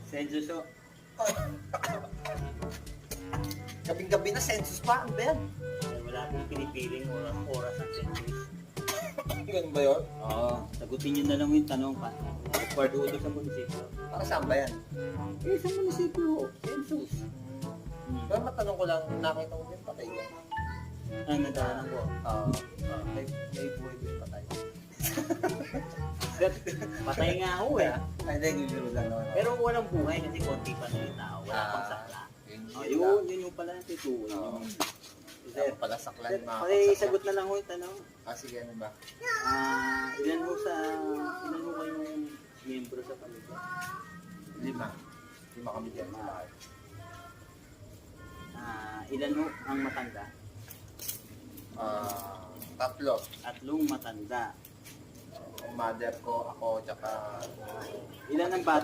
Census o. Gabing-gabi na, census pa. Ano ba yan? Wala pong pinipiling oras ang census. Ganun ba yun? Oo. Sagutin nyo na lang yung tanong pa. Required uto sa munisipyo. Para saan ba yan? Eh, sa munisipyo, census. Pero matanong ko lang, nakita ko din patay yan. Ang nadaanan ko. May buhay din patay. Patay nga ako eh. Ay, hindi, bibiro lang naman. Pero walang buhay kasi konti pa na yung tao. Wala pang sakla. Yun yung pala yung tituloy. Kasi pala saklan mga Pakisagot na lang ko yung tanong. Sige, ano ba? Ilan mo kayong miyembro sa pamilya? 5. 5 kami dyan sa bahay. Ilan mo ang matanda? 3. Tatlong matanda. Ang mother ko, ako, tsaka Ilan ang bata?